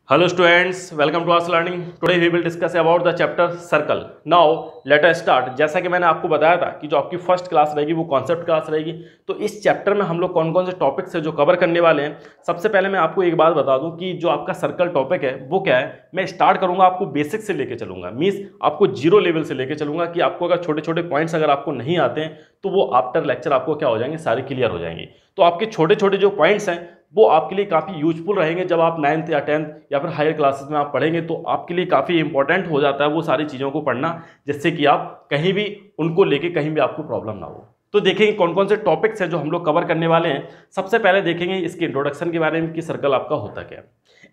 Hello students, welcome to us learning. Today we will discuss about the chapter circle. Now let us start. जैसा कि मैंने आपको बताया था कि जो आपकी फर्स्ट क्लास रहेगी वो कॉन्सेप्ट क्लास रहेगी, तो इस चैप्टर में हम लोग कौन कौन से टॉपिक्स है जो कवर करने वाले हैं। सबसे पहले मैं आपको एक बात बता दूं कि जो आपका सर्कल टॉपिक है वो क्या है। मैं स्टार्ट करूंगा, आपको बेसिक से लेके चलूंगा, मीन्स आपको जीरो लेवल से लेके चलूंगा कि आपको अगर छोटे छोटे पॉइंट्स अगर आपको नहीं आते हैं तो वो आफ्टर लेक्चर आपको क्या हो जाएंगे, सारे क्लियर हो जाएंगे। तो आपके छोटे छोटे जो पॉइंट्स हैं वो आपके लिए काफ़ी यूजफुल रहेंगे। जब आप 9th या 10th या फिर हायर क्लासेस में आप पढ़ेंगे तो आपके लिए काफ़ी इंपॉर्टेंट हो जाता है वो सारी चीज़ों को पढ़ना, जिससे कि आप कहीं भी उनको लेके कहीं भी आपको प्रॉब्लम ना हो। तो देखेंगे कौन कौन से टॉपिक्स हैं जो हम लोग कवर करने वाले हैं। सबसे पहले देखेंगे इसके इंट्रोडक्शन के बारे में कि सर्कल आपका होता क्या है।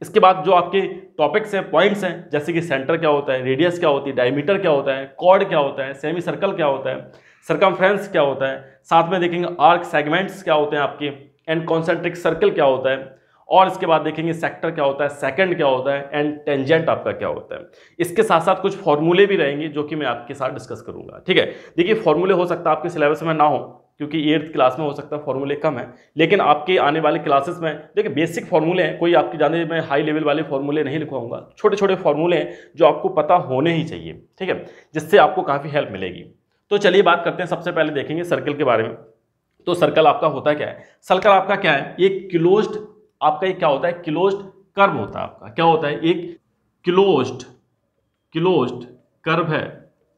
इसके बाद जो आपके टॉपिक्स हैं, पॉइंट्स हैं, जैसे कि सेंटर क्या होता है, रेडियस क्या होती है, डायमीटर क्या होता है, कॉर्ड क्या होता है, सेमी सर्कल क्या होता है, सर्कमफ्रेंस क्या होता है, साथ में देखेंगे आर्क सेगमेंट्स क्या होते हैं आपके, एंड कॉन्सेंट्रिक सर्कल क्या होता है, और इसके बाद देखेंगे सेक्टर क्या होता है, सेकंड क्या होता है, एंड टेंजेंट आपका क्या होता है। इसके साथ साथ कुछ फॉर्मूले भी रहेंगे जो कि मैं आपके साथ डिस्कस करूंगा। ठीक है, देखिए फॉर्मूले हो सकता है आपके सिलेबस में ना हो, क्योंकि 8th क्लास में हो सकता है फॉर्मूले कम है, लेकिन आपके आने वाले क्लासेस में देखिए बेसिक फॉर्मूले हैं, कोई आपके जाने में हाई लेवल वाले फॉर्मूले नहीं लिखवाऊंगा। छोटे छोटे फॉर्मूले हैं जो आपको पता होने ही चाहिए, ठीक है, जिससे आपको काफ़ी हेल्प मिलेगी। तो चलिए बात करते हैं, सबसे पहले देखेंगे सर्कल के बारे में। तो सर्कल आपका होता क्या है। सर्कल आपका क्या है, एक क्लोज्ड, आपका एक क्या होता है, क्लोज्ड कर्व होता है। आपका क्या होता है, एक क्लोज्ड कर्व है।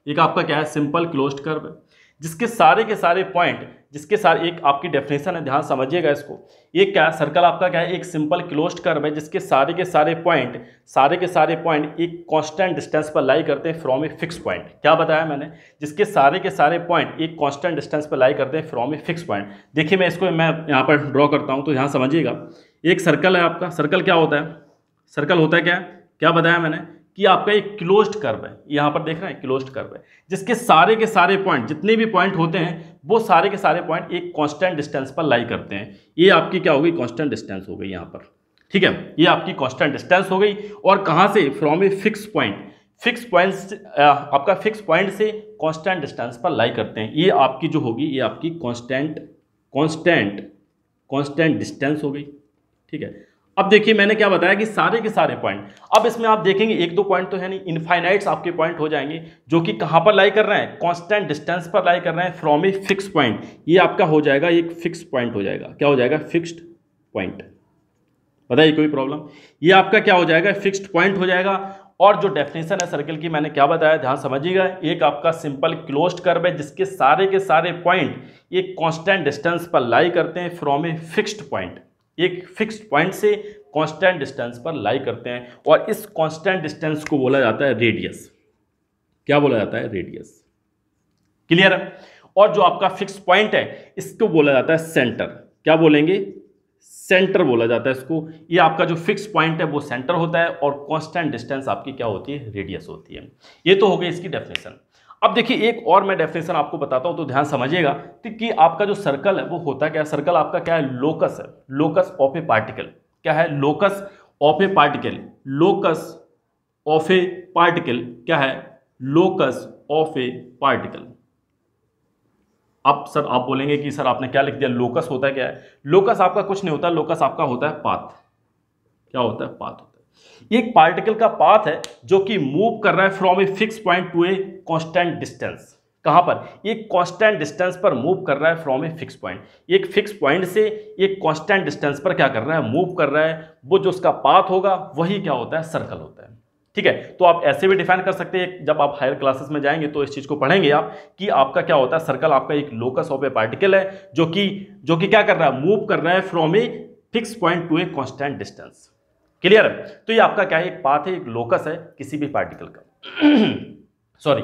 एक आपका क्या है, सिंपल क्लोज्ड कर्व है, जिसके सारे के सारे पॉइंट, जिसके सारे, एक आपकी डेफिनेशन है, ध्यान समझिएगा इसको। ये क्या है, सर्कल आपका क्या है, एक सिंपल क्लोज्ड कर्व है जिसके सारे के सारे पॉइंट एक कांस्टेंट डिस्टेंस पर लाई करते हैं फ्रॉम ए फिक्स पॉइंट। क्या बताया मैंने, जिसके सारे के सारे पॉइंट एक कांस्टेंट डिस्टेंस पर लाई करते हैं फ्रॉम ए फिक्स पॉइंट। देखिए मैं इसको यहाँ पर ड्रॉ करता हूँ, तो यहाँ समझिएगा। एक सर्कल है आपका, सर्कल क्या होता है, सर्कल होता है क्या बताया मैंने कि आपका एक क्लोज्ड कर्व है। यहाँ पर देख रहे हैं क्लोज्ड कर्व है, जिसके सारे के सारे पॉइंट, जितने भी पॉइंट होते हैं वो सारे के सारे पॉइंट एक कांस्टेंट डिस्टेंस पर लाई करते हैं। ये आपकी क्या हो गई, कांस्टेंट डिस्टेंस हो गई यहाँ पर। ठीक है, ये आपकी कांस्टेंट डिस्टेंस हो गई। और कहाँ से, from a fix point, fix point आपका फिक्स पॉइंट से कांस्टेंट डिस्टेंस पर लाई करते हैं। ये आपकी जो होगी, ये आपकी कांस्टेंट डिस्टेंस हो गई। ठीक है, अब देखिए मैंने क्या बताया कि सारे के सारे पॉइंट, अब इसमें आप देखेंगे एक दो पॉइंट तो है नहीं, इनफाइनाइट्स आपके पॉइंट हो जाएंगे जो कि कहां पर लाई कर रहे हैं, कांस्टेंट डिस्टेंस पर लाई कर रहे हैं फ्रॉम ए फिक्स पॉइंट। ये आपका हो जाएगा एक फिक्स पॉइंट हो जाएगा। क्या हो जाएगा, फिक्स्ड पॉइंट। बताइए कोई प्रॉब्लम, ये आपका क्या हो जाएगा, फिक्स्ड पॉइंट हो जाएगा। और जो डेफिनेशन है सर्कल की मैंने क्या बताया, ध्यान समझिएगा। एक आपका सिंपल क्लोज्ड कर्व है जिसके सारे के सारे पॉइंट एक कांस्टेंट डिस्टेंस पर लाई करते हैं फ्रॉम ए फिक्स्ड पॉइंट, एक फिक्स्ड पॉइंट से कांस्टेंट डिस्टेंस पर लाई करते हैं। और इस कांस्टेंट डिस्टेंस को बोला जाता है रेडियस। क्या बोला जाता है, रेडियस। क्लियर है। और जो आपका फिक्स पॉइंट है इसको बोला जाता है सेंटर। क्या बोलेंगे, सेंटर बोला जाता है इसको। ये आपका जो फिक्स पॉइंट है वो सेंटर होता है और कांस्टेंट डिस्टेंस आपकी क्या होती है, रेडियस होती है। ये तो हो गई इसकी डेफिनेशन। अब देखिए एक और मैं डेफिनेशन आपको बताता हूं, तो ध्यान समझिएगा कि आपका जो सर्कल है वो होता क्या है। सर्कल आपका क्या है, लोकस है, लोकस ऑफ ए पार्टिकल। क्या है, locus of A particle. Locus of A particle क्या है, लोकस ऑफ ए पार्टिकल। अब सर आप बोलेंगे कि सर आपने क्या लिख दिया, लोकस होता है क्या है। लोकस आपका कुछ नहीं होता, लोकस आपका होता है पाथ। क्या होता है, पाथ होता है। एक पार्टिकल का पाथ है जो कि मूव कर रहा है from a fix point two a constant distance. कहां पर, एक कांस्टेंट डिस्टेंस पर मूव कर रहा है फ्रॉम ए फिक्स पॉइंट। एक फिक्स पॉइंट से एक कांस्टेंट डिस्टेंस पर क्या कर रहा है, मूव कर रहा है। वो जो उसका पाथ होगा वही क्या होता है, सर्कल होता है। ठीक है, तो आप ऐसे भी डिफाइन कर सकते हैं, जब आप हायर क्लासेस में जाएंगे तो इस चीज को पढ़ेंगे आप कि आपका क्या होता है, सर्कल आपका एक लोकस ऑफ ए पार्टिकल है जो कि क्या कर रहा है, मूव कर रहा है from a fix point two a constant distance. Clear है। तो ये आपका क्या है, एक पाथ है, एक लोकस है किसी भी पार्टिकल का। सॉरी।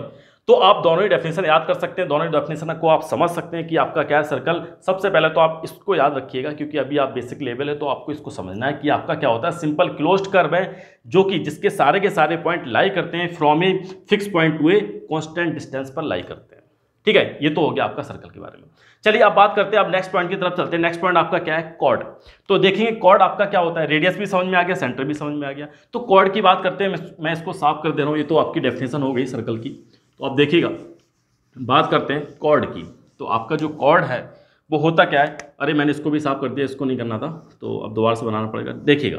तो आप दोनों ही डेफिनेशन याद कर सकते हैं, दोनों ही डेफिनेशन को आप समझ सकते हैं कि आपका क्या है सर्कल। सबसे पहले तो आप इसको याद रखिएगा क्योंकि अभी आप बेसिक लेवल है, तो आपको इसको समझना है कि आपका क्या होता है, सिंपल क्लोज्ड कर्व है जो कि जिसके सारे के सारे पॉइंट लाई करते हैं from a fix point two a constant distance पर लाई करते हैं। ठीक है, ये तो हो गया आपका सर्कल के बारे में। चलिए अब बात करते हैं, अब नेक्स्ट पॉइंट की तरफ चलते हैं। नेक्स्ट पॉइंट आपका क्या है, कॉर्ड। तो देखेंगे कॉर्ड आपका क्या होता है, रेडियस भी समझ में आ गया, सेंटर भी समझ में आ गया। तो कॉर्ड की बात करते हैं, मैं इसको साफ कर दे रहा हूँ, ये तो आपकी डेफिनेशन हो गई सर्कल की। तो आप देखिएगा, बात करते हैं कॉर्ड की। तो आपका जो कॉर्ड है वो होता क्या है, अरे मैंने इसको भी साफ कर दिया, इसको नहीं करना था तो अब दोबारा से बनाना पड़ेगा। देखिएगा,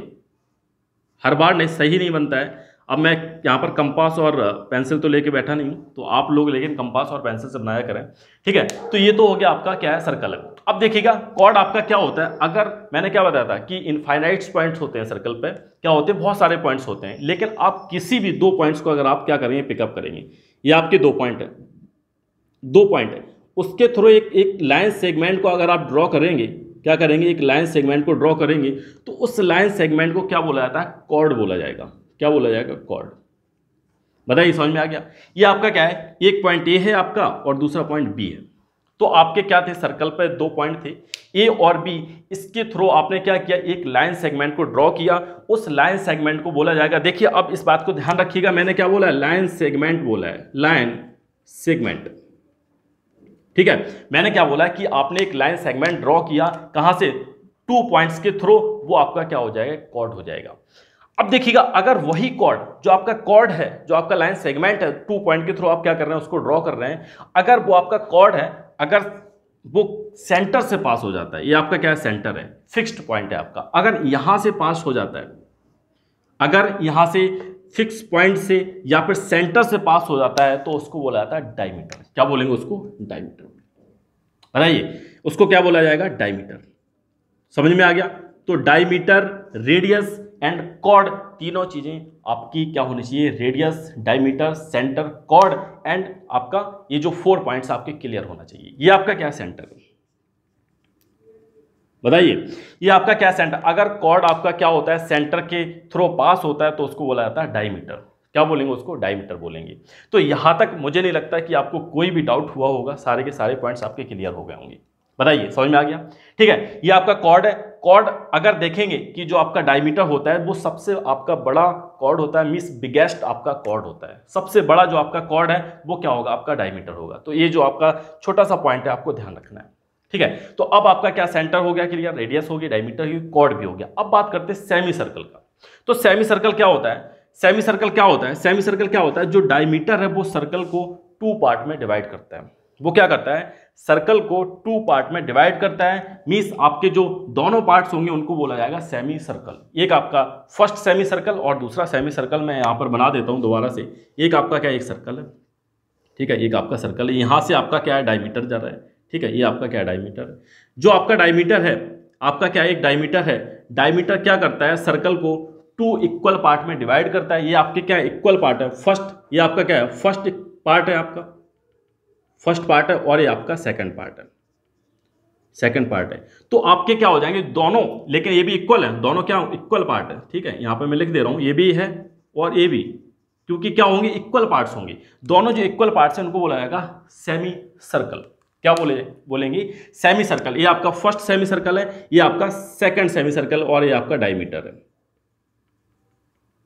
हर बार नहीं, सही नहीं बनता है। अब मैं यहाँ पर कंपास और पेंसिल तो लेके बैठा नहीं हूँ, तो आप लोग लेकिन कंपास और पेंसिल से बनाया करें, ठीक है। तो ये तो हो गया आपका क्या है, सर्कल। अब देखिएगा कॉर्ड आपका क्या होता है। अगर मैंने क्या बताया था कि इनफाइनाइट पॉइंट्स होते हैं सर्कल पे, क्या होते हैं, बहुत सारे पॉइंट्स होते हैं, लेकिन आप किसी भी 2 पॉइंट्स को अगर आप क्या करेंगे, पिकअप करेंगे, ये आपके 2 पॉइंट है, 2 पॉइंट है, उसके थ्रू एक लाइन सेगमेंट को अगर आप ड्रॉ करेंगे, क्या करेंगे, एक लाइन सेगमेंट को ड्रॉ करेंगे, तो उस लाइन सेगमेंट को क्या बोला जाता है, कॉर्ड बोला जाएगा। क्या बोला जाएगा, कॉर्ड। बताइए समझ में आ गया। ये आपका क्या है, एक पॉइंट ए है आपका और दूसरा पॉइंट बी है। तो आपके क्या थे, सर्कल पे 2 पॉइंट थे ए और बी, इसके थ्रू आपने क्या किया, एक लाइन सेगमेंट को ड्रॉ किया, उस लाइन सेगमेंट को बोला जाएगा। देखिए अब इस बात को ध्यान रखिएगा, मैंने क्या बोला है, लाइन सेगमेंट बोला है, लाइन सेगमेंट, ठीक है। मैंने क्या बोला कि आपने एक लाइन सेगमेंट ड्रॉ किया, कहां से, 2 पॉइंट्स के थ्रू, वो आपका क्या हो जाएगा, कॉर्ड हो जाएगा। अब देखिएगा अगर वही कॉर्ड जो आपका कॉर्ड है, जो आपका लाइन सेगमेंट है, 2 पॉइंट के थ्रू आप क्या कर रहे हैं, उसको ड्रॉ कर रहे हैं, अगर वो आपका कॉर्ड है, अगर वो सेंटर से पास हो जाता है, ये आपका क्या है, सेंटर है, फिक्स्ड पॉइंट है आपका, अगर यहां से पास हो जाता है, अगर यहां से फिक्स पॉइंट से या फिर सेंटर से पास हो जाता है, तो उसको बोला जाता है डायमीटर। क्या बोलेंगे उसको, डायमीटर। बताइए उसको क्या बोला जाएगा, डायमीटर। समझ में आ गया। तो डायमीटर, रेडियस एंड कॉर्ड, तीनों चीजें आपकी क्या होनी चाहिए, radius, diameter, centre, chord and आपका ये जो 4 पॉइंट्स आपके क्लियर होना चाहिए। ये आपका क्या सेंटर है, बताइए, ये आपका क्या सेंटर। अगर कॉर्ड आपका क्या होता है, सेंटर के थ्रू पास होता है, तो उसको बोला जाता है डायमीटर। क्या बोलेंगे उसको, डायमीटर बोलेंगे। तो यहां तक मुझे नहीं लगता कि आपको कोई भी डाउट हुआ होगा, सारे के सारे पॉइंट्स आपके क्लियर हो गए होंगे। बताइए समझ में आ गया, ठीक है। ये आपका कॉर्ड है। कॉर्ड अगर देखेंगे कि जो आपका डायमीटर होता है वो सबसे आपका बड़ा कॉर्ड होता है, मींस बिगेस्ट आपका कॉर्ड होता है, सबसे बड़ा जो आपका कॉर्ड है वो क्या होगा, आपका डायमीटर होगा। तो ये जो आपका छोटा सा पॉइंट है आपको ध्यान रखना है, ठीक है। तो अब आपका क्या सेंटर हो गया क्लियर, रेडियस हो गया, डायमीटर हो गया, कॉर्ड भी हो गया। अब बात करते हैं सेमी सर्कल का। तो सेमी सर्कल क्या होता है, सेमी सर्कल क्या होता है, सेमी सर्कल क्या होता है, जो डायमीटर है वो सर्कल को 2 पार्ट में डिवाइड करता है। वो क्या करता है, सर्कल को 2 पार्ट में डिवाइड करता है, मींस आपके जो दोनों पार्ट्स होंगे उनको बोला जाएगा सेमी सर्कल। एक आपका फर्स्ट सेमी सर्कल और दूसरा सेमी सर्कल, मैं यहां पर बना देता हूं दोबारा से। एक आपका क्या, एक सर्कल है, ठीक है, एक आपका सर्कल है, यहां से आपका क्या है, डायमीटर जा रहा है, ठीक है। ये आपका क्या डायमीटर है, जो आपका डायमीटर है आपका क्या, एक डायमीटर है। डायमीटर क्या करता है, सर्कल को 2 इक्वल पार्ट में डिवाइड करता है। ये आपके क्या इक्वल पार्ट है, फर्स्ट, ये आपका क्या है, फर्स्ट पार्ट है, आपका फर्स्ट पार्ट है, और ये आपका सेकंड पार्ट है, सेकंड पार्ट है। तो आपके क्या हो जाएंगे दोनों, लेकिन ये भी इक्वल है, दोनों क्या इक्वल पार्ट है, ठीक है। यहां पे मैं लिख दे रहा हूं, ये भी है और ये भी, क्योंकि क्या होंगे, इक्वल पार्ट्स होंगे। दोनों जो इक्वल पार्ट्स हैं उनको बोला जाएगा सेमी सर्कल। क्या बोलेंगे, सेमी सर्कल। ये आपका फर्स्ट सेमी सर्कल है, ये आपका सेकंड सेमी सर्कल, और ये आपका डायमीटर है।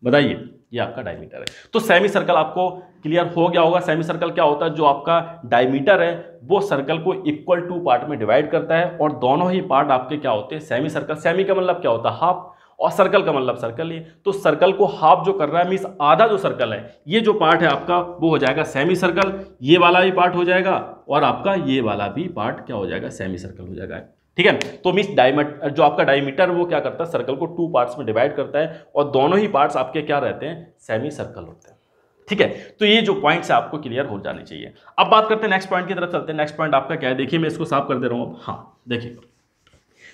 बताइए, ये आपका डायमीटर है। तो सेमी सर्कल आपको क्लियर हो गया होगा। सेमी सर्कल क्या होता है, जो आपका डायमीटर है वो सर्कल को इक्वल 2 पार्ट में डिवाइड करता है, और दोनों ही पार्ट आपके क्या होते हैं, सेमी सर्कल। सेमी का मतलब क्या होता है, हाफ, और सर्कल का मतलब सर्कल ही। तो सर्कल को हाफ जो कर रहा है, मींस आधा जो सर्कल है, ये जो पार्ट है आपका वो हो जाएगा सेमी सर्कल। ये वाला भी पार्ट हो जाएगा, और आपका ये वाला भी पार्ट क्या हो जाएगा, सेमी सर्कल हो जाएगा, ठीक है। तो मींस डायमीटर, जो आपका डायमीटर वो क्या करता है, सर्कल को 2 पार्ट्स में डिवाइड करता है, और दोनों ही पार्ट्स आपके क्या रहते हैं, सेमी सर्कल होते हैं, ठीक है। तो ये जो पॉइंट्स है आपको क्लियर हो जाने चाहिए। अब बात करते हैं नेक्स्ट पॉइंट की तरफ चलते हैं। नेक्स्ट पॉइंट आपका क्या है, देखिए मैं इसको साफ कर दे रहा हूं अब। हाँ देखिए,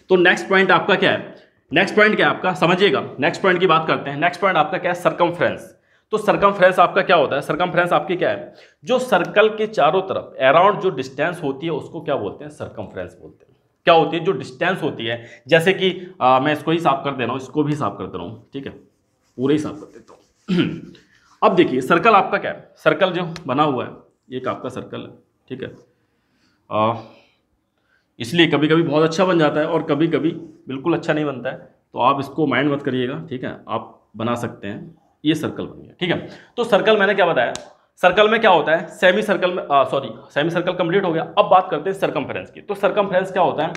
तो नेक्स्ट पॉइंट आपका क्या है, नेक्स्ट पॉइंट क्या है आपका, समझिएगा। नेक्स्ट पॉइंट की बात करते हैं। नेक्स्ट पॉइंट आपका क्या है, सर्कमफ्रेंस। तो सर्कमफ्रेंस आपका क्या होता है, सर्कमफ्रेंस आपकी क्या है, जो सर्कल के चारों तरफ अराउंड जो डिस्टेंस होती है उसको क्या बोलते हैं, सर्कमफ्रेंस बोलते हैं। क्या होती है, जो डिस्टेंस होती है, जैसे कि मैं इसको ही साफ कर दे रहा हूं, इसको भी साफ कर दे रहा हूं, ठीक है, पूरे ही साफ कर देता हूं। अब देखिए सर्कल आपका क्या है, सर्कल जो बना हुआ है एक आपका सर्कल है, ठीक है। इसलिए कभी कभी बहुत अच्छा बन जाता है और कभी कभी बिल्कुल अच्छा नहीं बनता है, तो आप इसको माइंड मत करिएगा, ठीक है, आप बना सकते हैं। ये सर्कल बन गया, ठीक है। तो सर्कल मैंने क्या बताया, सर्कल में क्या होता है, सेमी सर्कल में सेमी सर्कल कंप्लीट हो गया। अब बात करते हैं सर्कमफ्रेंस की। तो सर्कमफ्रेंस क्या होता है,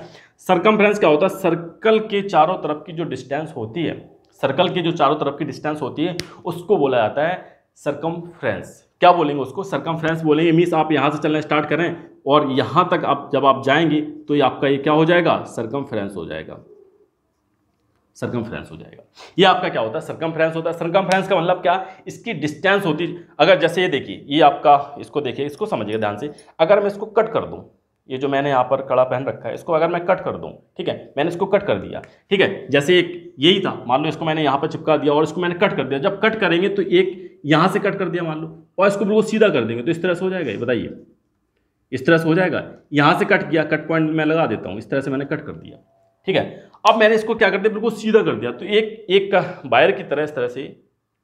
सर्कमफ्रेंस क्या होता है, सर्कल के चारों तरफ की जो डिस्टेंस होती है, सर्कल की जो चारों तरफ की डिस्टेंस होती है उसको बोला जाता है सर्कमफ्रेंस। क्या बोलेंगे उसको, सर्कमफ्रेंस बोलेंगे। मीन्स आप यहाँ से चलना स्टार्ट करें और यहाँ तक आप जब आप जाएंगे तो ये आपका ये क्या हो जाएगा, सर्कमफ्रेंस हो जाएगा। सर्कमफ्रेंस हो जाएगा। ये आपका क्या होता है, सर्कमफ्रेंस होता है। सर्कमफ्रेंस का मतलब क्या, इसकी डिस्टेंस होती है। अगर जैसे ये देखिए, ये आपका, इसको देखिए, इसको समझिए ध्यान से, अगर मैं इसको कट कर दूं, ये जो मैंने यहाँ पर कड़ा पहन रखा है, इसको अगर मैं कट कर दूं, ठीक है, मैंने इसको कट कर दिया, ठीक है, जैसे एक यही था, मान लो इसको मैंने यहाँ पर चिपका दिया और इसको मैंने कट कर दिया। जब कट करेंगे तो एक यहाँ से कट कर दिया मान लो, और इसको बिल्कुल सीधा कर देंगे तो इस तरह से हो जाएगा। ये बताइए, इस तरह से हो जाएगा। यहाँ से कट किया, कट पॉइंट मैं लगा देता हूँ, इस तरह से मैंने कट कर दिया, ठीक है। अब मैंने इसको क्या कर दिया, बिल्कुल सीधा कर दिया, तो एक वायर की तरह इस तरह से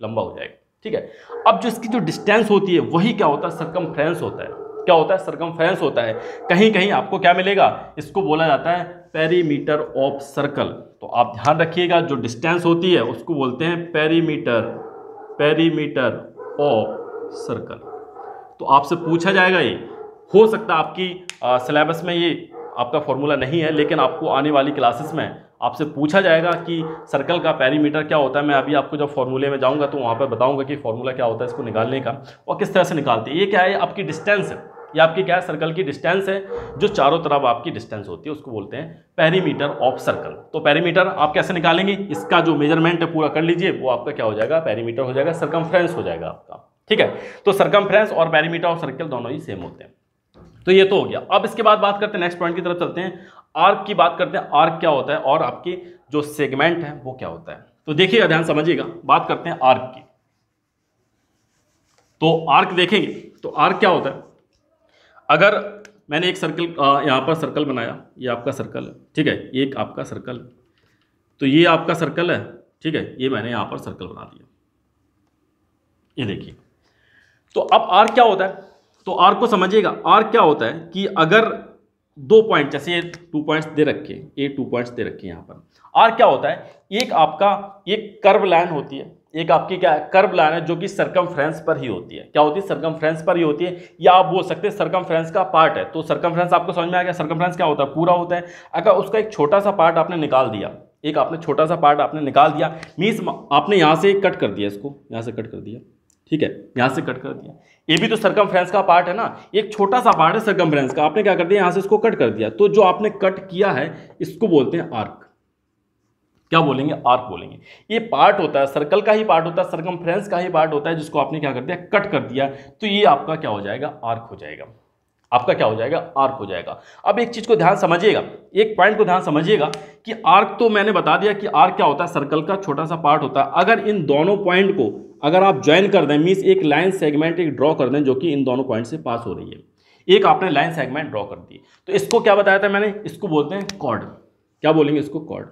लंबा हो जाएगा, ठीक है। अब जो इसकी जो डिस्टेंस होती है वही क्या होता है, सर्कमफ्रेंस होता है। क्या होता है, सर्कमफ्रेंस होता है। कहीं कहीं आपको क्या मिलेगा, इसको बोला जाता है पेरीमीटर ऑफ सर्कल। तो आप ध्यान रखिएगा, जो डिस्टेंस होती है उसको बोलते हैं पेरीमीटर ऑफ सर्कल। तो आपसे पूछा जाएगा, ये हो सकता है आपकी सिलेबस में ये आपका फॉर्मूला नहीं है, लेकिन आपको आने वाली क्लासेस में आपसे पूछा जाएगा कि सर्कल का पेरीमीटर क्या होता है। मैं अभी आपको जब फॉर्मूले में जाऊंगा तो वहाँ पर बताऊंगा कि फॉर्मूला क्या होता है इसको निकालने का और किस तरह से निकालते हैं। ये क्या है, आपकी डिस्टेंस है, ये आपकी क्या है, सर्कल की डिस्टेंस है, जो चारों तरफ आपकी डिस्टेंस होती है उसको बोलते हैं पेरीमीटर ऑफ सर्कल। तो पेरीमीटर आप कैसे निकालेंगे, इसका जो मेजरमेंट है पूरा कर लीजिए, वो आपका क्या हो जाएगा, पेरीमीटर हो जाएगा, सर्कमफ्रेंस हो जाएगा आपका, ठीक है। तो सर्कमफ्रेंस और पेरीमीटर ऑफ सर्कल दोनों ही सेम होते हैं। तो ये तो हो गया। अब इसके बाद बात करते हैं, नेक्स्ट पॉइंट की तरफ चलते हैं, आर्क की बात करते हैं। आर्क क्या होता है और आपकी जो सेगमेंट है वो क्या होता है। तो देखिएगा, ध्यान समझिएगा, बात करते हैं आर्क की। तो आर्क देखेंगे तो आर्क क्या होता है, अगर मैंने एक सर्कल यहाँ पर सर्कल बनाया, ये आपका सर्कल है, ठीक है, ये एक आपका सर्कल है, तो ये आपका सर्कल है, ठीक है, ये मैंने यहाँ पर सर्कल बना दिया, ये देखिए। तो अब आर्क क्या होता है, तो आर्क को समझिएगा। आर्क क्या होता है कि अगर दो पॉइंट, जैसे ये 2 पॉइंट्स दे रखे, ये 2 पॉइंट्स दे रखे यहाँ पर, आर्क क्या होता है, एक आपका एक कर्व लाइन होती है, एक आपकी क्या है, कर्व लाइन है, जो कि सर्कमफ्रेंस पर ही होती है। क्या होती है, सर्कमफ्रेंस पर ही होती है, या आप बोल सकते हैं सर्कमफ्रेंस का पार्ट है। तो सर्कमफ्रेंस आपको समझ में आ गया, सर्कमफ्रेंस क्या होता है, पूरा होता है। अगर उसका एक छोटा सा पार्ट आपने निकाल दिया, एक आपने छोटा सा पार्ट आपने निकाल दिया, मीन्स आपने यहाँ से कट कर दिया, इसको यहाँ से कट कर दिया, ठीक है, यहाँ से कट कर दिया, ये भी तो सर्कमफ्रेंस का पार्ट है ना, एक छोटा सा पार्ट है सर्कमफ्रेंस का, आपने क्या कर दिया, यहाँ से इसको कट कर दिया, तो जो आपने कट किया है इसको बोलते हैं आर्क। क्या बोलेंगे, आर्क बोलेंगे। ये पार्ट होता है, सर्कल का ही पार्ट होता है, सर्कमफ्रेंस का ही पार्ट होता है, जिसको आपने क्या कर दिया, कट कर दिया, तो ये आपका क्या हो जाएगा, आर्क हो जाएगा, आपका क्या हो जाएगा, आर्क हो जाएगा। अब एक चीज को ध्यान समझिएगा, एक पॉइंट को ध्यान समझिएगा कि आर्क तो मैंने बता दिया कि आर्क क्या होता है, सर्कल का छोटा सा पार्ट होता है। अगर इन दोनों पॉइंट को अगर आप ज्वाइन कर दें, मीन्स एक लाइन सेगमेंट एक ड्रॉ कर दें जो कि इन दोनों पॉइंट से पास हो रही है, एक आपने लाइन सेगमेंट ड्रॉ कर दी, तो इसको क्या बताया था मैंने, इसको बोलते हैं कॉर्ड। क्या बोलेंगे इसको, कॉर्ड।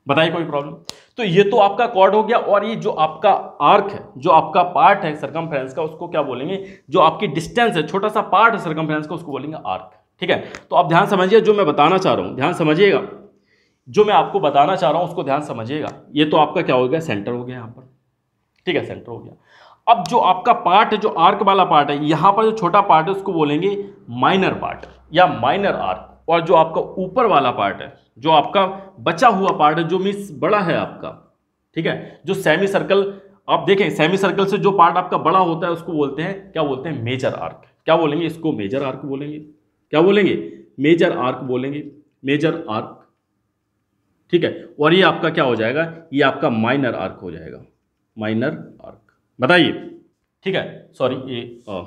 बताइए कोई प्रॉब्लम। तो ये तो आपका कॉर्ड हो गया, और ये जो आपका आर्क है, जो आपका पार्ट है सर्कमफ्रेंस का, उसको क्या बोलेंगे, जो आपकी डिस्टेंस है, छोटा सा पार्ट है सर्कमफ्रेंस का, उसको बोलेंगे आर्क, ठीक है। तो आप ध्यान समझिए, जो मैं बताना चाह रहा हूं ध्यान समझिएगा, जो मैं आपको बताना चाह रहा हूं उसको ध्यान समझिएगा। ये तो आपका क्या हो गया, सेंटर हो गया यहाँ पर, ठीक है, सेंटर हो गया। अब जो आपका पार्ट है, जो आर्क वाला पार्ट है, यहाँ पर जो छोटा पार्ट है उसको बोलेंगे माइनर पार्ट या माइनर आर्क, और जो आपका ऊपर वाला पार्ट है, जो आपका बचा हुआ पार्ट है, जो मीन्स बड़ा है आपका, ठीक है, जो सेमी सर्कल, आप देखें सेमी सर्कल से जो पार्ट आपका बड़ा होता है उसको बोलते हैं, क्या बोलते हैं, मेजर आर्क। क्या बोलेंगे इसको, मेजर आर्क बोलेंगे। क्या बोलेंगे, मेजर आर्क बोलेंगे, मेजर आर्क, ठीक है। और ये आपका क्या हो जाएगा, ये आपका माइनर आर्क हो जाएगा, माइनर आर्क। बताइए, ठीक है, सॉरी ये हाँ,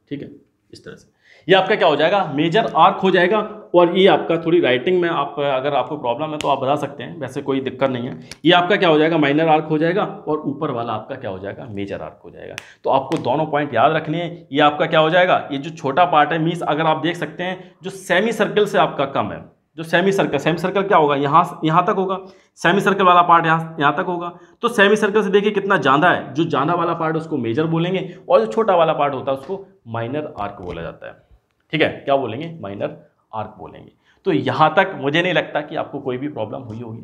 ठीक है, इस तरह से ये आपका क्या हो जाएगा, मेजर आर्क हो जाएगा। और ये आपका थोड़ी राइटिंग में आप अगर आपको प्रॉब्लम है तो आप बता सकते हैं, वैसे कोई दिक्कत नहीं है। ये आपका क्या हो जाएगा, माइनर आर्क हो जाएगा, और ऊपर वाला आपका क्या हो जाएगा, मेजर आर्क हो जाएगा। तो आपको दोनों पॉइंट याद रखने हैं। ये आपका क्या हो जाएगा, ये जो छोटा पार्ट है, मीन्स अगर आप देख सकते हैं जो सेमी सर्कल से आपका कम है, जो सेमी सर्कल क्या होगा, यहाँ तक होगा, सेमी सर्कल वाला पार्ट यहाँ तक होगा। तो सेमी सर्कल से देखिए कितना ज़्यादा है, जो ज़्यादा वाला पार्ट उसको मेजर बोलेंगे, और जो छोटा वाला पार्ट होता है उसको माइनर आर्क बोला जाता है, ठीक है। क्या बोलेंगे, माइनर आर्क बोलेंगे। तो यहाँ तक मुझे नहीं लगता कि आपको कोई भी प्रॉब्लम हुई होगी,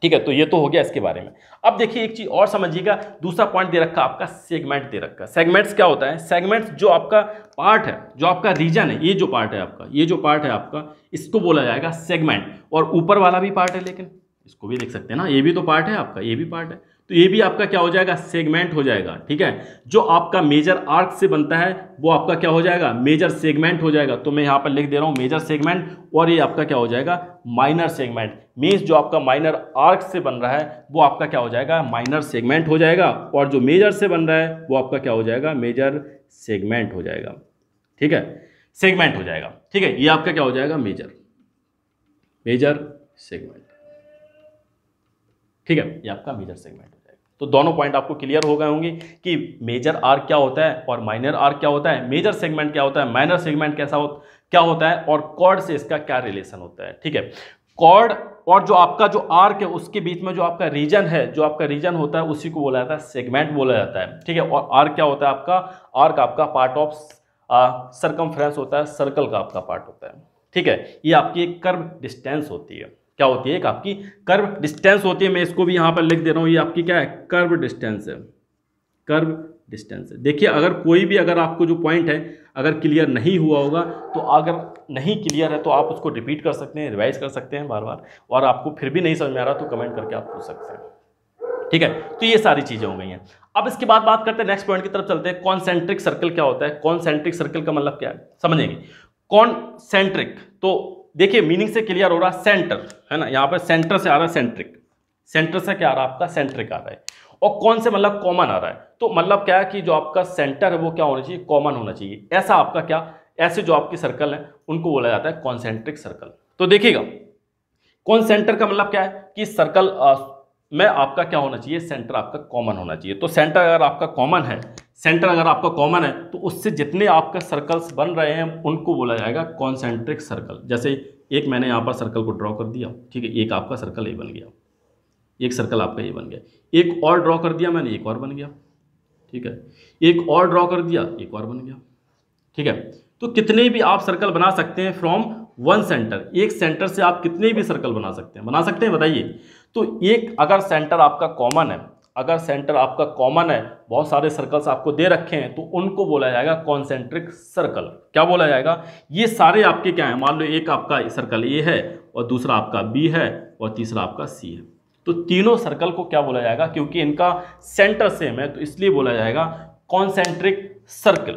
ठीक है। तो ये तो हो गया इसके बारे में। अब देखिए एक चीज़ और समझिएगा, दूसरा पॉइंट दे रखा आपका सेगमेंट दे रखा। सेगमेंट्स क्या होता है, सेगमेंट्स जो आपका पार्ट है, जो आपका रीजन है, ये जो पार्ट है आपका, ये जो पार्ट है आपका, इसको बोला जाएगा सेगमेंट। और ऊपर वाला भी पार्ट है, लेकिन इसको भी देख सकते हैं ना, ये भी तो पार्ट है आपका, ये भी पार्ट है, तो ये भी आपका क्या हो जाएगा, सेगमेंट हो जाएगा। ठीक है, जो आपका मेजर आर्क से बनता है वो आपका क्या हो जाएगा, मेजर सेगमेंट हो जाएगा। तो मैं यहाँ पर लिख दे रहा हूँ मेजर सेगमेंट, और ये आपका क्या हो जाएगा, माइनर सेगमेंट। मीन्स जो आपका माइनर आर्क से बन रहा है वो आपका क्या हो जाएगा, माइनर सेगमेंट हो जाएगा, और जो मेजर से बन रहा है वो आपका क्या हो जाएगा, मेजर सेगमेंट हो जाएगा। ठीक है, सेगमेंट हो जाएगा। ठीक है, ये आपका क्या हो जाएगा, मेजर सेगमेंट। ठीक है, ये आपका मेजर सेगमेंट हो जाएगा। तो दोनों पॉइंट आपको क्लियर हो गए होंगे कि मेजर आर्क क्या होता है और माइनर आर्क क्या होता है, मेजर सेगमेंट क्या होता है, माइनर सेगमेंट क्या होता है, और कॉर्ड से इसका क्या रिलेशन होता है। ठीक है, कॉर्ड और जो आपका जो आर्क है उसके बीच में जो आपका रीजन है, जो आपका रीजन होता है उसी को बोला जाता है सेगमेंट बोला जाता है। ठीक है, और आर्क क्या होता है आपका, आर्क आपका पार्ट ऑफ सरकमफ्रेंस होता है, सर्कल का आपका पार्ट होता है। ठीक है, ये आपकी एक कर्व डिस्टेंस होती है। क्या होती है, एक आपकी कर्व डिस्टेंस होती है। मैं इसको भी यहाँ पर लिख दे रहा हूँ, ये आपकी क्या है, कर्व डिस्टेंस है, कर्व डिस्टेंस है। देखिए अगर कोई भी अगर आपको जो पॉइंट है अगर क्लियर नहीं हुआ होगा, तो अगर नहीं क्लियर है तो आप उसको रिपीट कर सकते हैं, रिवाइज कर सकते हैं बार बार, और आपको फिर भी नहीं समझ में आ रहा तो कमेंट करके आप पूछ सकते हैं। ठीक है, तो ये सारी चीज़ें हो गई हैं। अब इसके बाद बात करते हैं नेक्स्ट पॉइंट की तरफ चलते हैं। कॉन्सेंट्रिक सर्कल क्या होता है, कॉन्सेंट्रिक सर्कल का मतलब क्या है समझेंगे। कॉन्सेंट्रिक, तो देखिए मीनिंग से क्लियर हो रहा है, सेंटर है ना, यहाँ पर सेंटर से आ रहा है सेंट्रिक, सेंटर से क्या आ रहा है आपका, सेंट्रिक आ रहा है, और कौन से मतलब कॉमन आ रहा है। तो मतलब क्या है कि जो आपका सेंटर है वो क्या होना चाहिए, कॉमन होना चाहिए। ऐसा आपका क्या, ऐसे जो आपकी सर्कल है उनको बोला जाता है कॉन्सेंट्रिक सर्कल। तो देखिएगा कॉन्सेंटर का मतलब क्या है कि सर्कल में आपका क्या होना चाहिए, सेंटर आपका कॉमन होना चाहिए। तो सेंटर अगर आपका कॉमन है, सेंटर अगर आपका कॉमन है तो उससे जितने आपके सर्कल्स बन रहे हैं उनको बोला जाएगा कॉन्सेंट्रिक सर्कल। जैसे एक मैंने यहाँ पर सर्कल को ड्रॉ कर दिया, ठीक है, एक आपका सर्कल ये बन गया, एक सर्कल आपका ये बन गया, एक और ड्रॉ कर दिया मैंने, एक और बन गया। ठीक है, एक और ड्रॉ कर दिया, एक और बन गया। ठीक है, तो कितने भी आप सर्कल बना सकते हैं फ्रॉम वन सेंटर, एक सेंटर से आप कितने भी सर्कल बना सकते हैं, बताइए। तो एक अगर सेंटर आपका कॉमन है, अगर सेंटर आपका कॉमन है, बहुत सारे सर्कल्स आपको दे रखे हैं, तो उनको बोला जाएगा कॉन्सेंट्रिक सर्कल। क्या बोला जाएगा, ये सारे आपके क्या है, मान लो एक आपका सर्कल ए है और दूसरा आपका बी है और तीसरा आपका सी है, तो तीनों सर्कल को क्या बोला जाएगा, क्योंकि इनका सेंटर सेम है तो इसलिए बोला जाएगा कॉन्सेंट्रिक सर्कल।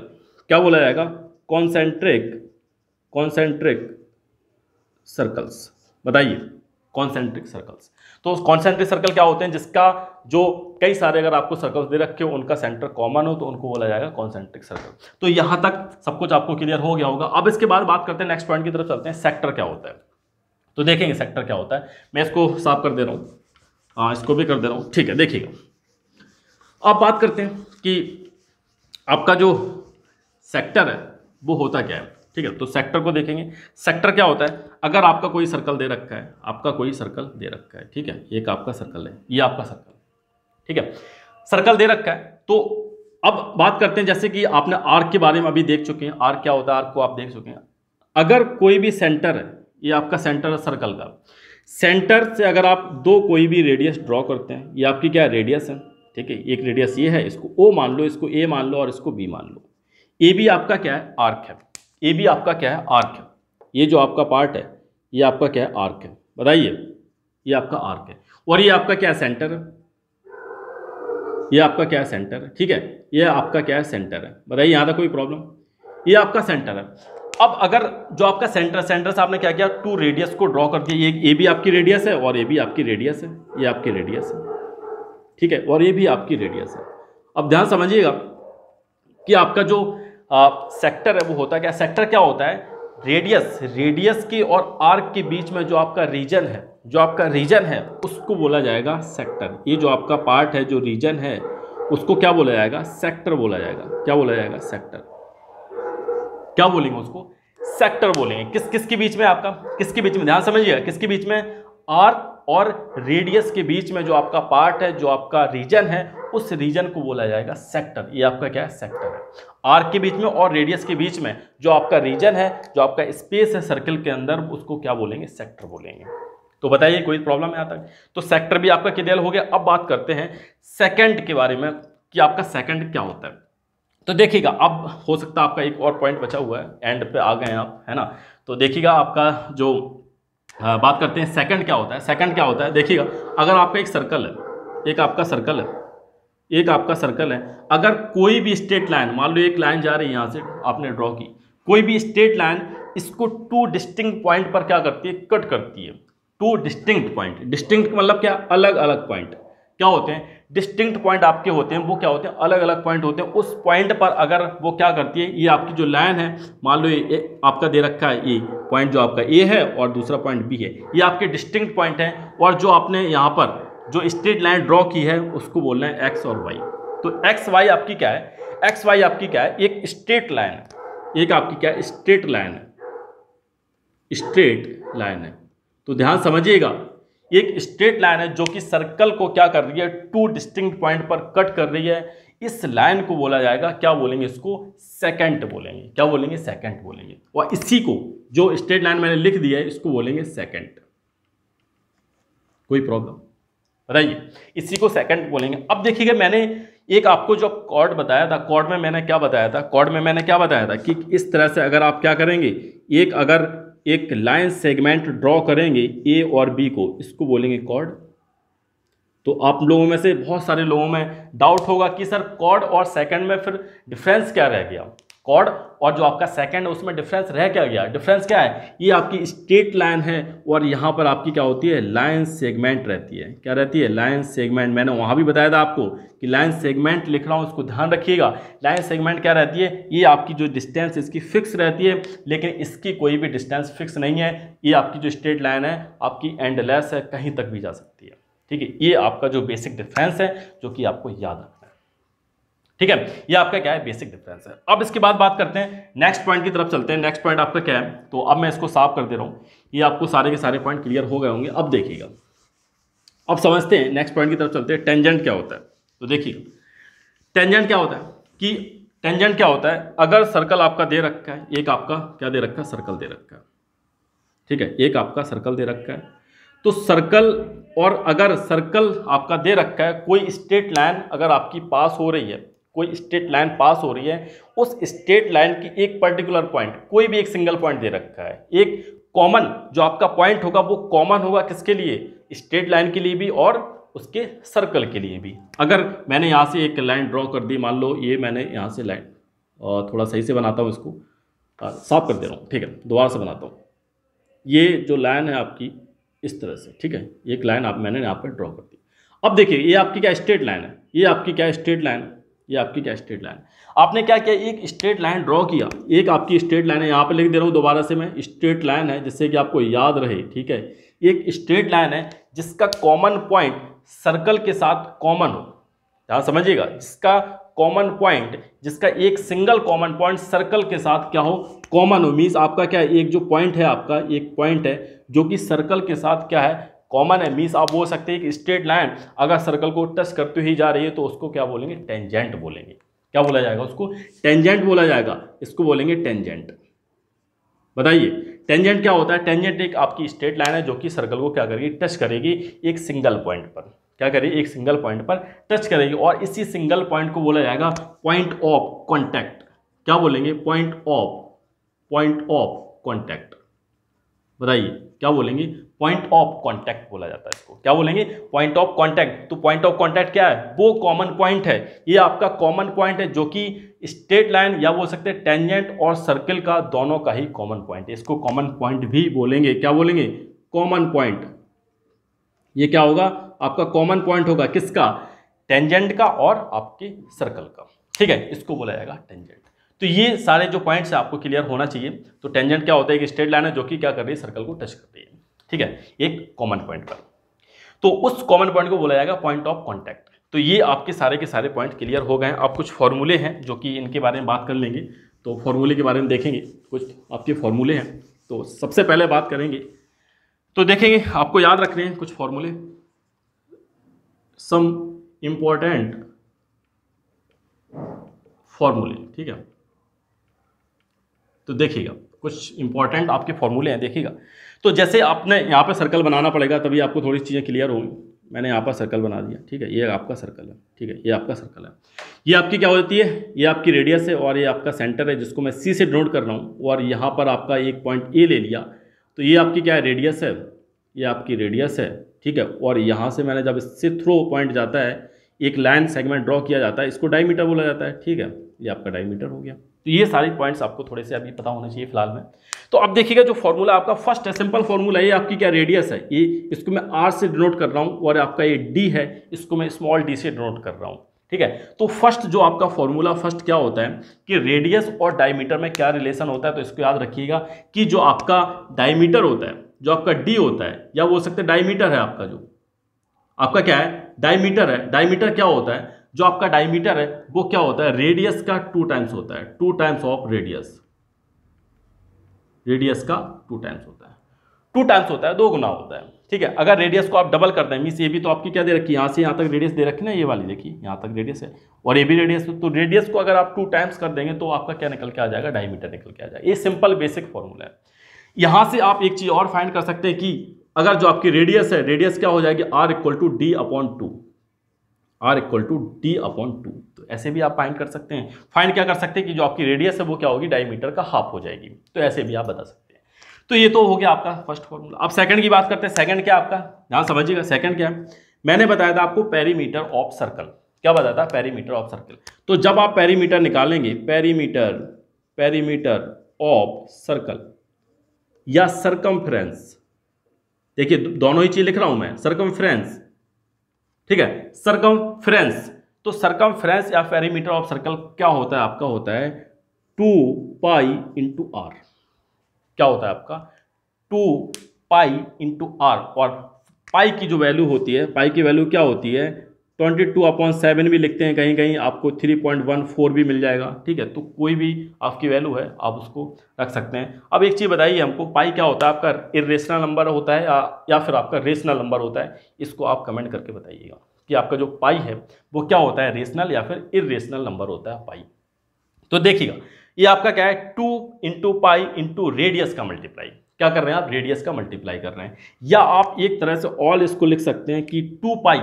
क्या बोला जाएगा, कॉन्सेंट्रिक सर्कल्स। बताइए, कॉन्सेंट्रिक सर्कल्स। तो कॉन्सेंट्रिक सर्कल क्या होते हैं, जिसका जो कई सारे अगर आपको सर्कल्स दे रखे हो उनका सेंटर कॉमन हो तो उनको बोला जाएगा कॉन्सेंट्रिक सर्कल। तो यहां तक सब कुछ आपको क्लियर हो गया होगा। अब इसके बाद बात करते हैं नेक्स्ट पॉइंट की तरफ चलते हैं, सेक्टर क्या होता है। तो देखेंगे सेक्टर क्या होता है। मैं इसको साफ कर दे रहा हूँ, हाँ इसको भी कर दे रहा हूँ। ठीक है, देखिएगा अब बात करते हैं कि आपका जो सेक्टर है वो होता क्या है। ठीक है, तो सेक्टर को देखेंगे। सेक्टर क्या होता है, अगर आपका कोई सर्कल दे रखा है, आपका कोई सर्कल दे रखा है, ठीक है, एक आपका सर्कल है, ये आपका सर्कल, ठीक है, सर्कल दे रखा है। तो अब बात करते हैं, जैसे कि आपने आर्क के बारे में अभी देख चुके हैं, आर्क क्या होता है, आर्क को आप देख चुके हैं। अगर कोई भी सेंटर है, ये आपका सेंटर है सर्कल का, सेंटर से अगर आप दो कोई भी रेडियस ड्रॉ करते हैं, ये आपकी क्या रेडियस है, ठीक है, एक रेडियस ये है, इसको ओ मान लो, इसको ए मान लो और इसको बी मान लो। ए भी आपका क्या है, आर्क है, ये भी आपका क्या है, आर्क है। ये जो आपका पार्ट है ये आपका क्या है, आर्क है। बताइए, ये आपका आर्क है और ये आपका क्या है, सेंटर है। ये आपका क्या है, सेंटर है। ठीक है, ये आपका क्या है, सेंटर है। बताइए, यहाँ तक कोई प्रॉब्लम, ये आपका सेंटर है। अब अगर जो आपका सेंटर से आपने क्या किया, टू रेडियस को ड्रॉ कर दिया। ये भी आपकी रेडियस है और ये भी आपकी रेडियस है, ये आपकी रेडियस है, ठीक है, और ये भी आपकी रेडियस है। अब ध्यान समझिएगा कि आपका जो सेक्टर है वो होता क्या, सेक्टर क्या होता है, रेडियस के और आर्क के बीच में जो आपका रीजन है, जो आपका रीजन है उसको बोला जाएगा सेक्टर। ये जो आपका पार्ट है, जो रीजन है, उसको क्या बोला जाएगा, सेक्टर बोला जाएगा। क्या बोला जाएगा, सेक्टर। क्या बोलेंगे उसको, सेक्टर बोलेंगे। किसके बीच में, आपका किसके बीच में, ध्यान समझिएगा, किसके बीच में, आर्क और रेडियस के बीच में जो आपका पार्ट है, जो आपका रीजन है, उस रीजन को बोला जाएगा सेक्टर। ये आपका क्या है, सेक्टर है। आर्क के बीच में और रेडियस के बीच में जो आपका रीजन है, जो आपका स्पेस है सर्कल के अंदर, उसको क्या बोलेंगे, सेक्टर बोलेंगे। तो बताइए, कोई प्रॉब्लम है यहाँ तक। तो सेक्टर भी आपका क्लियर हो गया। अब बात करते हैं सेकंड के बारे में कि आपका सेकंड क्या होता है। तो देखिएगा, अब हो सकता है आपका एक और पॉइंट बचा हुआ है, एंड पे आ गए हैं आप, है ना। तो देखिएगा, आपका जो बात करते हैं सेकंड क्या होता है। सेकंड क्या होता है, देखिएगा, अगर आपका एक सर्कल है, एक आपका सर्कल है, एक आपका सर्कल है। अगर कोई भी स्ट्रेट लाइन, मान लो एक लाइन जा रही है यहाँ से, आपने ड्रॉ की, कोई भी स्ट्रेट लाइन इसको टू डिस्टिंक्ट पॉइंट पर क्या करती है, कट करती है। टू डिस्टिंक्ट पॉइंट, डिस्टिंक्ट मतलब क्या, अलग अलग पॉइंट क्या होते हैं, डिस्टिंक्ट पॉइंट आपके होते हैं, वो क्या होते हैं, अलग अलग पॉइंट होते हैं। उस पॉइंट पर अगर वो क्या करती है, ये आपकी जो लाइन है, मान लो ये आपका दे रखा है, ये पॉइंट जो आपका ए है और दूसरा पॉइंट बी है, ये आपके डिस्टिंक्ट पॉइंट है। और जो आपने यहाँ पर जो स्ट्रेट लाइन ड्रॉ की है उसको बोलना है एक्स और वाई। तो एक्स वाई आपकी क्या है, एक्स वाई आपकी क्या है, एक स्ट्रेट लाइन है, एक आपकी क्या है, स्ट्रेट लाइन है, स्ट्रेट लाइन है। तो ध्यान समझिएगा, एक स्ट्रेट लाइन है जो कि सर्कल को क्या कर रही है, टू डिस्टिंक्ट पॉइंट पर कट कर रही है। इस लाइन को बोला जाएगा, क्या बोलेंगे इसको, सेकेंट बोलेंगे। क्या बोलेंगे, सेकेंट बोलेंगे। और इसी को जो स्ट्रेट लाइन मैंने लिख दिया है इसको बोलेंगे सेकेंट। कोई प्रॉब्लम बताइए, इसी को सेकंड बोलेंगे। अब देखिएगा, मैंने एक आपको जो कॉर्ड बताया था, कॉर्ड में मैंने क्या बताया था, कॉर्ड में मैंने क्या बताया था कि इस तरह से अगर आप क्या करेंगे, अगर एक लाइन सेगमेंट ड्रॉ करेंगे ए और बी को, इसको बोलेंगे कॉर्ड। तो आप लोगों में से बहुत सारे लोगों में डाउट होगा कि सर कॉर्ड और सेकंड में फिर डिफरेंस क्या रह गया, कॉर्ड और जो आपका सेकंड है उसमें डिफरेंस रह क्या गया। डिफरेंस क्या है, ये आपकी स्ट्रेट लाइन है और यहाँ पर आपकी क्या होती है, लाइन सेगमेंट रहती है। क्या रहती है, लाइन सेगमेंट। मैंने वहाँ भी बताया था आपको कि लाइन सेगमेंट लिख रहा हूँ, उसको ध्यान रखिएगा। लाइन सेगमेंट क्या रहती है, ये आपकी जो डिस्टेंस इसकी फिक्स रहती है, लेकिन इसकी कोई भी डिस्टेंस फिक्स नहीं है। ये आपकी जो स्ट्रेट लाइन है आपकी एंडलेस है, कहीं तक भी जा सकती है। ठीक है, ये आपका जो बेसिक डिफरेंस है जो कि आपको याद रखना है। ठीक है, ये आपका क्या है, बेसिक डिफरेंस है। अब इसके बाद बात करते हैं नेक्स्ट पॉइंट की तरफ चलते हैं। नेक्स्ट पॉइंट आपका क्या है, तो अब मैं इसको साफ कर दे रहा हूँ, ये आपको सारे के सारे पॉइंट क्लियर हो गए होंगे। अब देखिएगा, अब समझते हैं, नेक्स्ट पॉइंट की तरफ चलते हैं। टेंजेंट क्या होता है, तो देखिए टेंजेंट क्या होता है कि टेंजेंट क्या होता है, अगर सर्कल आपका दे रखा है, एक आपका क्या दे रखा है, सर्कल दे रखा है। ठीक है, एक आपका सर्कल दे रखा है, तो सर्कल, और अगर सर्कल आपका दे रखा है, कोई स्ट्रेट लाइन अगर आपकी पास हो रही है, कोई स्ट्रेट लाइन पास हो रही है, उस स्ट्रेट लाइन की एक पर्टिकुलर पॉइंट, कोई भी एक सिंगल पॉइंट दे रखा है, एक कॉमन जो आपका पॉइंट होगा वो कॉमन होगा किसके लिए, स्ट्रेट लाइन के लिए भी और उसके सर्कल के लिए भी। अगर मैंने यहाँ से एक लाइन ड्रॉ कर दी, मान लो ये मैंने यहाँ से लाइन, और थोड़ा सही से बनाता हूँ इसको, साफ कर दे रहा हूँ। ठीक है, दोबारा से बनाता हूँ। ये जो लाइन है आपकी इस तरह से, ठीक है, एक लाइन मैंने यहाँ पर ड्रॉ कर दी। अब देखिए, ये आपकी क्या स्ट्रेट लाइन है, ये आपकी क्या स्ट्रेट लाइन है, ये आपकी क्या स्ट्रेट लाइन। आपने क्या किया, एक स्ट्रेट लाइन ड्रॉ किया, एक आपकी स्ट्रेट लाइन है, यहाँ पे लिख दे रहा हूँ दोबारा से मैं, स्ट्रेट लाइन है, जिससे कि आपको याद रहे। ठीक है, एक स्ट्रेट लाइन है जिसका कॉमन पॉइंट सर्कल के साथ कॉमन हो। ध्यान समझिएगा, जिसका कॉमन पॉइंट, जिसका एक सिंगल कॉमन पॉइंट सर्कल के साथ क्या हो, कॉमन हो। मीन्स आपका क्या है, एक जो पॉइंट है आपका, एक पॉइंट है जो कि सर्कल के साथ क्या है, कॉमन है। मीन्स आप बोल सकते हैं कि स्ट्रेट लाइन अगर सर्कल को टच करते ही जा रही है तो उसको क्या बोलेंगे, टेंजेंट बोलेंगे। क्या बोला जाएगा, उसको टेंजेंट बोला जाएगा, इसको बोलेंगे टेंजेंट। बताइए टेंजेंट क्या होता है। टेंजेंट एक आपकी स्ट्रेट लाइन है जो कि सर्कल को क्या करेगी, टच करेगी एक सिंगल पॉइंट पर। क्या करेगी, एक सिंगल पॉइंट पर टच करेगी, और इसी सिंगल पॉइंट को बोला जाएगा पॉइंट ऑफ कॉन्टैक्ट। क्या बोलेंगे, पॉइंट ऑफ कॉन्टैक्ट। बताइए क्या बोलेंगे, पॉइंट ऑफ कॉन्टैक्ट बोला जाता है इसको। क्या बोलेंगे, पॉइंट ऑफ कॉन्टैक्ट। तो पॉइंट ऑफ कॉन्टैक्ट क्या है, वो कॉमन पॉइंट है, ये आपका कॉमन पॉइंट है जो कि स्ट्रेट लाइन या बोल सकते हैं टेंजेंट और सर्कल का दोनों का ही कॉमन पॉइंट है। इसको कॉमन पॉइंट भी बोलेंगे। क्या बोलेंगे, कॉमन पॉइंट। ये क्या होगा, आपका कॉमन पॉइंट होगा किसका, टेंजेंट का और आपके सर्कल का। ठीक है, इसको बोला जाएगा टेंजेंट। तो ये सारे जो पॉइंट्स है आपको क्लियर होना चाहिए। तो टेंजेंट क्या होता है, एक स्ट्रेट लाइन है जो कि क्या कर रही है, सर्कल को टच कर रही है। ठीक है, एक कॉमन पॉइंट पर, तो उस कॉमन पॉइंट को बोला जाएगा पॉइंट ऑफ कॉन्टैक्ट। तो ये आपके सारे के सारे पॉइंट क्लियर हो गए हैं। अब कुछ फॉर्मूले हैं जो कि इनके बारे में बात कर लेंगे। तो फॉर्मूले के बारे में देखेंगे, कुछ आपके फॉर्मूले हैं। तो सबसे पहले बात करेंगे, तो देखेंगे आपको याद रखने हैं कुछ फॉर्मूले, सम इम्पोर्टेंट फॉर्मूले। ठीक है, तो देखिएगा कुछ इंपॉर्टेंट आपके फॉर्मूले हैं, देखिएगा। तो जैसे आपने यहाँ पे सर्कल बनाना पड़ेगा, तभी आपको थोड़ी चीज़ें क्लियर होंगी। मैंने यहाँ पर सर्कल बना दिया। ठीक है, ये आपका सर्कल है। ठीक है, ये आपका सर्कल है। ये आपकी क्या होती है, ये आपकी रेडियस है, और ये आपका सेंटर है जिसको मैं सी से डिनोट कर रहा हूँ। और यहाँ पर आपका एक पॉइंट ए ले लिया, तो ये आपकी क्या है, रेडियस है, ये आपकी रेडियस है, ठीक है। और यहाँ से मैंने जब इससे थ्रो पॉइंट जाता है, एक लाइन सेगमेंट ड्रॉ किया जाता है, इसको डायमीटर बोला जाता है, ठीक है। ये आपका डायमीटर हो गया। तो ये सारे पॉइंट्स आपको थोड़े से अभी पता होने चाहिए फिलहाल में। तो अब देखिएगा जो फॉर्मूला आपका फर्स्ट है, सिंपल फॉर्मूला, ये आपकी क्या रेडियस है, ये इसको मैं आर से डिनोट कर रहा हूँ, और आपका ये डी है, इसको मैं स्मॉल डी से डिनोट कर रहा हूँ, ठीक है। तो फर्स्ट जो आपका फॉर्मूला फर्स्ट क्या होता है कि रेडियस और डायमीटर में क्या रिलेशन होता है, तो इसको याद रखिएगा कि जो आपका डायमीटर होता है, जो आपका डी होता है, या बोल सकते हैं डायमीटर है आपका, जो आपका क्या है डायमीटर है, डायमीटर क्या होता है, जो आपका डायमीटर है वो क्या होता है, रेडियस का 2 टाइम्स होता है, 2 टाइम्स ऑफ रेडियस, रेडियस का 2 टाइम्स होता है, 2 टाइम्स होता है, 2 गुना होता है, ठीक है। अगर रेडियस को आप डबल कर दें, मीन्स ये भी तो आपकी क्या दे रखी है, यहाँ से यहाँ तक रेडियस दे रखी है ना, ये वाली देखिए यहाँ तक रेडियस है, और ये भी रेडियस है, तो रेडियस को अगर आप 2 टाइम्स कर देंगे तो आपका क्या निकल के आ जाएगा, डायमीटर निकल के आ जाएगा। ये सिंपल बेसिक फॉर्मूला है। यहाँ से आप एक चीज़ और फाइंड कर सकते हैं कि अगर जो आपकी रेडियस है, रेडियस क्या हो जाएगी, r equal to D upon 2, r equal to D upon 2। तो ऐसे भी आप फाइंड कर सकते हैं। फाइंड क्या कर सकते हैं कि जो आपकी रेडियस है वो क्या होगी, डायमीटर का हाफ हो जाएगी। तो ऐसे भी आप बता सकते हैं। तो ये तो हो गया आपका फर्स्ट फॉर्मूला। अब सेकंड की बात करते हैं। सेकंड क्या आपका, ध्यान समझिएगा, सेकंड क्या है, मैंने बताया था आपको पेरीमीटर ऑफ सर्कल। क्या बताया था, पेरीमीटर ऑफ सर्कल। तो जब आप पेरीमीटर निकालेंगे, पेरीमीटर ऑफ सर्कल या सरकमफ्रेंस, देखिए दोनों ही चीज लिख रहा हूं मैं, सरकमफ्रेंस, ठीक है, सरकमफ्रेंस। तो सरकमफ्रेंस या पेरीमीटर ऑफ सर्कल क्या होता है, आपका होता है 2 पाई इंटू आर। क्या होता है आपका 2 पाई इंटू आर। और पाई की जो वैल्यू होती है, पाई की वैल्यू क्या होती है, 22/7 भी लिखते हैं, कहीं कहीं आपको 3.14 भी मिल जाएगा, ठीक है। तो कोई भी आपकी वैल्यू है आप उसको रख सकते हैं। अब एक चीज़ बताइए हमको, पाई क्या होता है, आपका इर्रेशनल नंबर होता है या फिर आपका रेशनल नंबर होता है, इसको आप कमेंट करके बताइएगा कि आपका जो पाई है वो क्या होता है, रेशनल या फिर इर्रेशनल नंबर होता है पाई। तो देखिएगा ये आपका क्या है, 2 इंटू पाई इंटू रेडियस का मल्टीप्लाई। क्या कर रहे हैं आप, रेडियस का मल्टीप्लाई कर रहे हैं। या आप एक तरह से ऑल इसको लिख सकते हैं कि 2 पाई,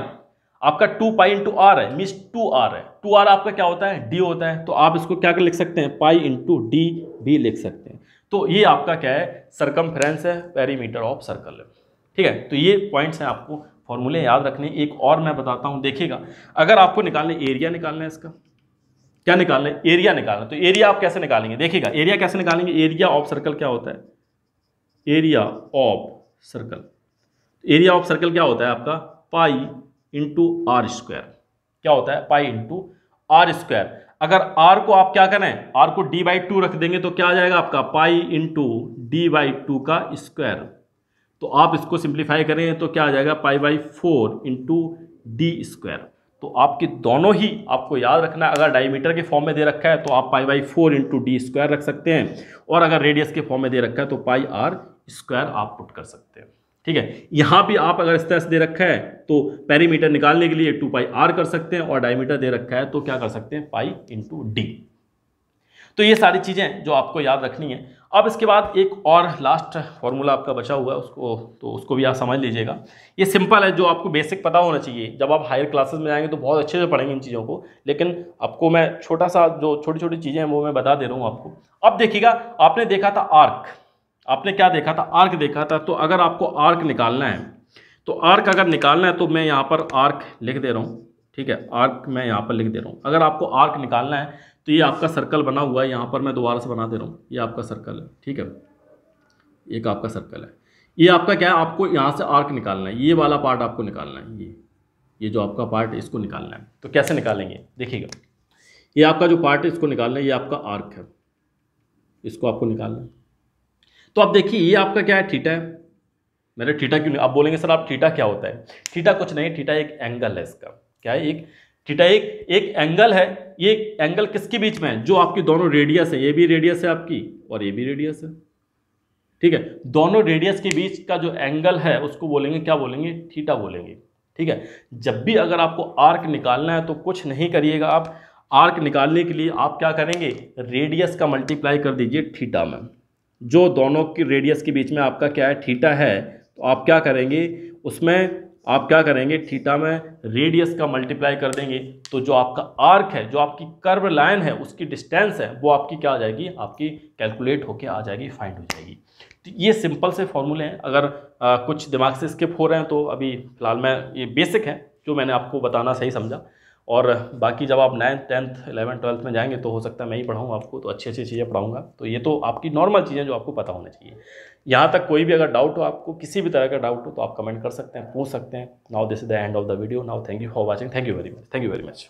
आपका 2 पाई इंटू आर है, मीन्स 2r है, 2r आपका क्या होता है, डी होता है। तो आप इसको क्या कर लिख सकते हैं, पाई इंटू डी भी लिख सकते हैं। तो ये आपका क्या है, सरकमफ्रेंस है, पेरीमीटर ऑफ सर्कल है, ठीक है। तो ये पॉइंट्स हैं, आपको फॉर्मूले याद रखने। एक और मैं बताता हूँ, देखिएगा अगर आपको निकालना एरिया निकालना है, इसका क्या निकालना है, एरिया निकालना। तो एरिया आप कैसे निकालेंगे, देखिएगा एरिया कैसे निकालेंगे, एरिया ऑफ सर्कल क्या होता है, area of circle, area of circle क्या होता है आपका, पाई इंटू आर स्क्वायर। क्या होता है, पाई इंटू आर स्क्वायर। अगर आर को आप क्या करें, आर को d/2 रख देंगे तो क्या आ जाएगा आपका, पाई इंटू d/2 का स्क्वायर। तो आप इसको सिंप्लीफाई करें तो क्या आ जाएगा, पाई/4 इंटू डी स्क्वायर। तो आपके दोनों ही आपको याद रखना है। अगर डायमीटर के फॉर्म में दे रखा है तो आप पाई/4 इंटू डी स्क्वायर रख सकते हैं, और अगर रेडियस के फॉर्म में दे रखा है तो पाई आर स्क्वायर आप पुट कर सकते हैं, ठीक है। यहां भी आप अगर इस तरह से दे रखा है तो पेरीमीटर निकालने के लिए 2 पाई आर कर सकते हैं, और डायमीटर दे रखा है तो क्या कर सकते हैं, पाई इंटू डी। तो ये सारी चीजें जो आपको याद रखनी है। अब इसके बाद एक और लास्ट फॉर्मूला आपका बचा हुआ है, उसको भी आप समझ लीजिएगा। ये सिंपल है, जो आपको बेसिक पता होना चाहिए। जब आप हायर क्लासेस में जाएंगे तो बहुत अच्छे से पढ़ेंगे इन चीज़ों को, लेकिन आपको मैं छोटा सा जो छोटी छोटी चीज़ें हैं वो मैं बता दे रहा हूँ आपको। अब देखिएगा, आपने देखा था आर्क, आपने क्या देखा था, आर्क देखा था। तो अगर आपको आर्क निकालना है, तो आर्क अगर निकालना है तो मैं यहाँ पर आर्क लिख दे रहा हूँ, ठीक है, आर्क मैं यहाँ पर लिख दे रहा हूँ। अगर आपको आर्क निकालना है तो ये आपका सर्कल बना हुआ है, यहाँ पर मैं दोबारा से बना दे रहा हूँ, ये आपका सर्कल है, ठीक है, एक आपका सर्कल है। ये आपका क्या है, आपको यहाँ से आर्क निकालना है, ये वाला पार्ट आपको निकालना है, ये जो आपका पार्ट है इसको निकालना है। तो कैसे निकालेंगे, देखिएगा, ये आपका जो पार्ट है इसको निकालना है, ये आपका आर्क है, इसको आपको निकालना है। तो आप देखिए ये आपका क्या है, थीटा है। मेरे थीटा क्यों नहीं, आप बोलेंगे सर आप थीटा क्या होता है, थीटा कुछ नहीं, थीटा एक एंगल है। इसका क्या है, एक थीटा एक एंगल है। ये एंगल किसके बीच में है, जो आपकी दोनों रेडियस है, ये भी रेडियस है आपकी और ये भी रेडियस है, ठीक है। दोनों रेडियस के बीच का जो एंगल है उसको बोलेंगे, क्या बोलेंगे, थीटा बोलेंगे, ठीक है। जब भी अगर आपको आर्क निकालना है तो कुछ नहीं करिएगा आप, आर्क निकालने के लिए आप क्या करेंगे, रेडियस का मल्टीप्लाई कर दीजिए थीटा में। जो दोनों की रेडियस के बीच में आपका क्या है, थीटा है, तो आप क्या करेंगे, उसमें आप क्या करेंगे, थीटा में रेडियस का मल्टीप्लाई कर देंगे तो जो आपका आर्क है, जो आपकी कर्व लाइन है, उसकी डिस्टेंस है वो आपकी क्या आ जाएगी, आपकी कैलकुलेट होके आ जाएगी, फाइंड हो जाएगी। तो ये सिंपल से फॉर्मूले हैं। अगर कुछ दिमाग से स्किप हो रहे हैं तो अभी फ़िलहाल मैं, ये बेसिक है जो मैंने आपको बताना सही समझा, और बाकी जब आप 9th 10th 11th 12th में जाएंगे तो हो सकता है मैं ही पढ़ाऊँगा आपको, तो अच्छी अच्छी चीज़ें पढ़ाऊँगा। तो ये तो आपकी नॉर्मल चीज़ें जो आपको पता होना चाहिए। यहाँ तक कोई भी अगर डाउट हो, आपको किसी भी तरह का डाउट हो तो आप कमेंट कर सकते हैं, पूछ सकते हैं। Now this is the end of the video. Now thank you for watching. Thank you very much. Thank you very much.